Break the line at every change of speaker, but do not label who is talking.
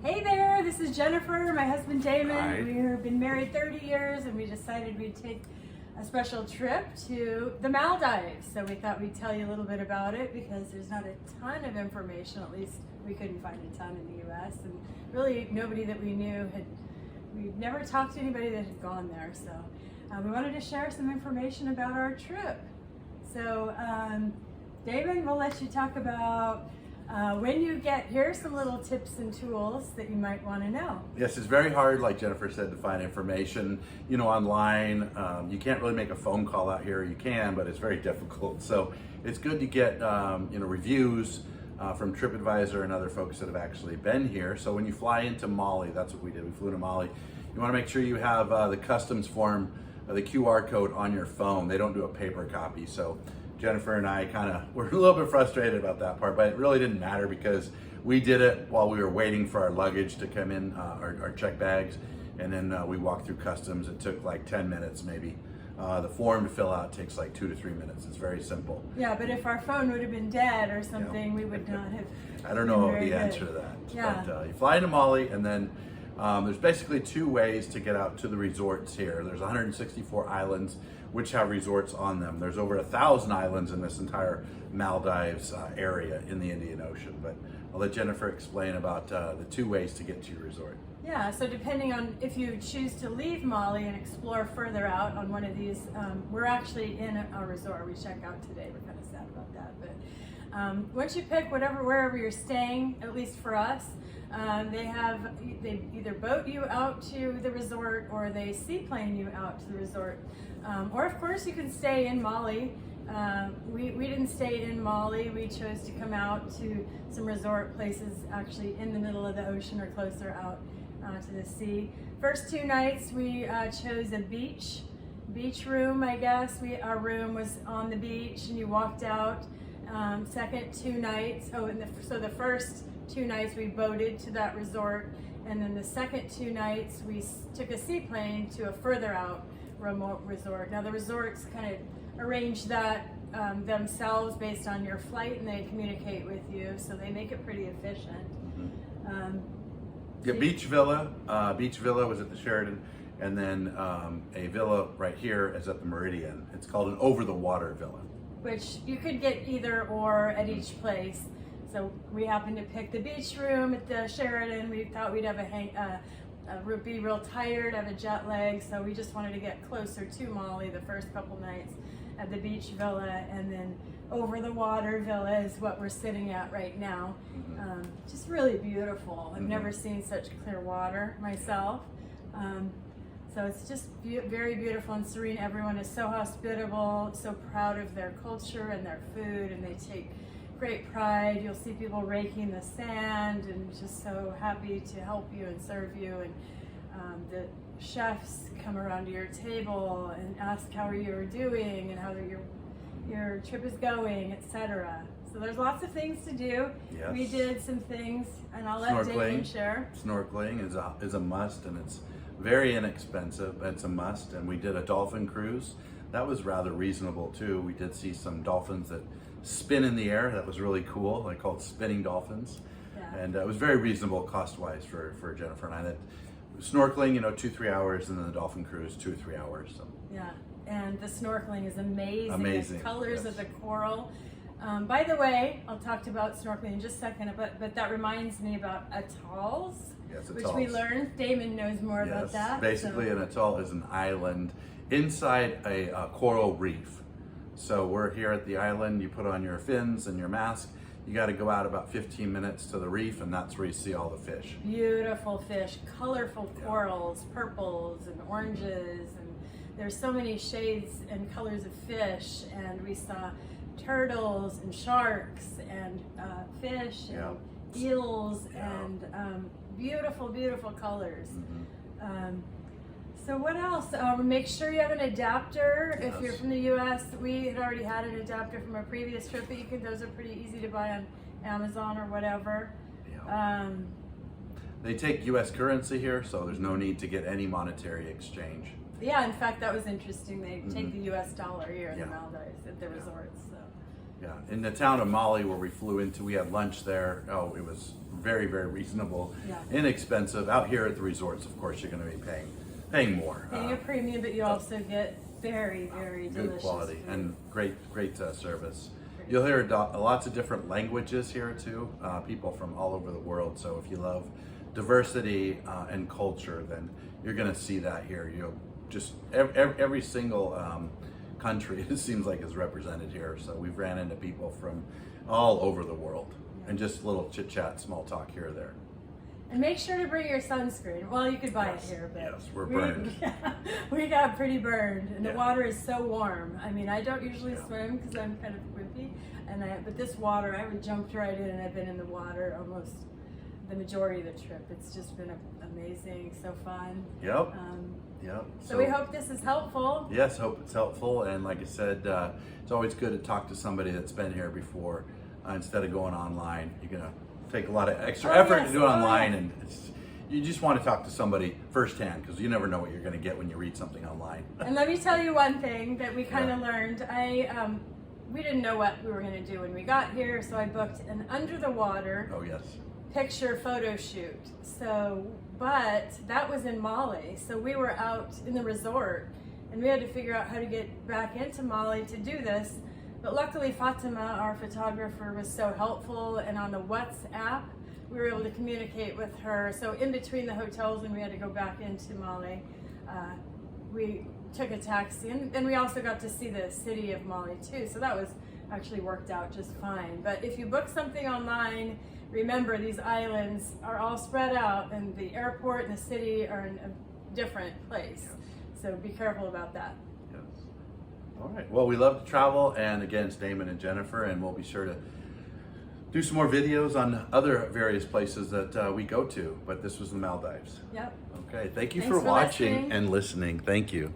Hey there, this is Jennifer, my husband Damon.
Hi.
We've been married 30 years and we decided we'd take a special trip to the Maldives. So we thought we'd tell you a little bit about it because there's not a ton of information, at least we couldn't find a ton in the US. And really nobody that we knew we'd never talked to anybody that had gone there. So we wanted to share some information about our trip. So Damon, we'll let you talk about when you get, here's some little tips and tools that you might want to know.
Yes, it's very hard, like Jennifer said, to find information, online. You can't really make a phone call out here. You can, but it's very difficult. So it's good to get, reviews from TripAdvisor and other folks that have actually been here. So when you fly into Mali, that's what we did. We flew to Mali. You want to make sure you have the customs form, the QR code on your phone. They don't do a paper copy. So Jennifer and I were a little bit frustrated about that part, but it really didn't matter because we did it while we were waiting for our luggage to come in, our check bags, and then we walked through customs. It took like 10 minutes maybe. The form to fill out takes like 2 to 3 minutes. It's very simple.
Yeah, but if our phone would have been dead or something, we would not have.
I don't know the answer to that.
Yeah.
But you fly into Mali, and then there's basically 2 ways to get out to the resorts here. There's 164 islands which have resorts on them. There's over 1,000 islands in this entire Maldives area in the Indian Ocean. But I'll let Jennifer explain about the 2 ways to get to your resort.
Yeah, so depending on if you choose to leave Mali and explore further out on one of these, we're actually in a resort. We check out today. We're kind of sad about that. But once you pick wherever you're staying, at least for us, they either boat you out to the resort or they seaplane you out to the resort. Or of course you can stay in Mali. We didn't stay in Mali. We chose to come out to some resort places actually in the middle of the ocean or closer out to the sea. First 2 nights we chose a beach room, I guess. Our room was on the beach and you walked out. Second 2 nights, so the first 2 nights we boated to that resort, and then the second 2 nights we took a seaplane to a further out remote resort. Now the resorts kind of arrange that themselves based on your flight, and they communicate with you, so they make it pretty efficient.
Yeah, Beach Villa was at the Sheraton, and then a villa right here is at the Meridian. It's called an over-the-water villa. Which
you could get either or at each place. So we happened to pick the beach room at the Sheraton. We thought we'd have be real tired, have a jet lag, so we just wanted to get closer to Mali the first couple nights at the beach villa, and then over the water villa is what we're sitting at right now. Just really beautiful. I've never seen such clear water myself. So it's just very beautiful and serene. Everyone is so hospitable, so proud of their culture and their food, and they take great pride. You'll see people raking the sand and just so happy to help you and serve you. And the chefs come around to your table and ask how you're doing and how your trip is going, etc. So there's lots of things to do.
Yes.
We did some things, and I'll let Damon share.
Snorkeling is a must, and it's very inexpensive, but it's a must. And we did a dolphin cruise. That was rather reasonable too. We did see some dolphins that spin in the air. That was really cool. I call it spinning dolphins. Yeah. And it was very reasonable cost-wise for Jennifer and I. That snorkeling, 2-3 hours, and then the dolphin cruise 2 or 3 hours. So.
Yeah, and the snorkeling is amazing.
Amazing.
The colors
Yes.
of the coral. By the way, I'll talk about snorkeling in just a second, but that reminds me about atolls.
Yes,
which
atolls.
we learned. Damon knows more about that.
Basically, an atoll is an island inside a coral reef. So we're here at the island. You put on your fins and your mask. You got to go out about 15 minutes to the reef, and that's where you see all the fish.
Beautiful fish, colorful corals, purples and oranges, and there's so many shades and colors of fish. And we saw turtles and sharks and fish and eels and beautiful, beautiful colors. So what else? Make sure you have an adapter.
Yes.
If you're from the U.S., we had already had an adapter from a previous trip, but those are pretty easy to buy on Amazon or whatever.
Yeah. They take U.S. currency here, so there's no need to get any monetary exchange.
Yeah, in fact, that was interesting. They take the U.S. dollar here in the Maldives at the resorts. So.
Yeah, in the town of Mali where we flew into, we had lunch there. Oh, it was very, very reasonable,
Yeah.
inexpensive. Out here at the resorts, of course, you're going to be paying more.
Paying a premium, but you also get very, very
Good
delicious
quality
food.
and great service. You'll hear lots of different languages here too, people from all over the world. So if you love diversity and culture, then you're going to see that here. You'll just every single country, it seems like, is represented here. So we've ran into people from all over the world, and just little chit chat, small talk here or there.
And make sure to bring your sunscreen. Well, you could buy it here, but
yes, we're burned.
We got pretty burned, and
Yeah.
the water is so warm. I mean, I don't usually
Yeah.
swim because I'm kind of wimpy, but this water, I would jumped right in, and I've been in the water almost the majority of the trip. It's just been amazing, so fun.
Yep. Yep.
So we hope this is helpful.
Yes, hope it's helpful. And like I said, it's always good to talk to somebody that's been here before instead of going online. You're going to take a lot of extra effort
yes.
to do it online, and you just want to talk to somebody firsthand because you never know what you're going to get when you read something online.
And let me tell you one thing that we kind of learned. We didn't know what we were going to do when we got here, so I booked an under the water
Oh, yes.
picture photo shoot. But that was in Mali, so we were out in the resort, and we had to figure out how to get back into Mali to do this. But luckily, Fatima, our photographer, was so helpful, and on the WhatsApp, we were able to communicate with her. So in between the hotels, when we had to go back into Mali, we took a taxi, and then we also got to see the city of Mali too. So that was actually worked out just fine. But if you book something online, remember these islands are all spread out, and the airport and the city are in a different place. So be careful about that.
Yes. All right. Well, we love to travel, and again, it's Damon and Jennifer, and we'll be sure to do some more videos on other various places that we go to. But this was the Maldives.
Yep.
Okay. Thank you
Thanks
for
for
watching
listening.
and listening. Thank you.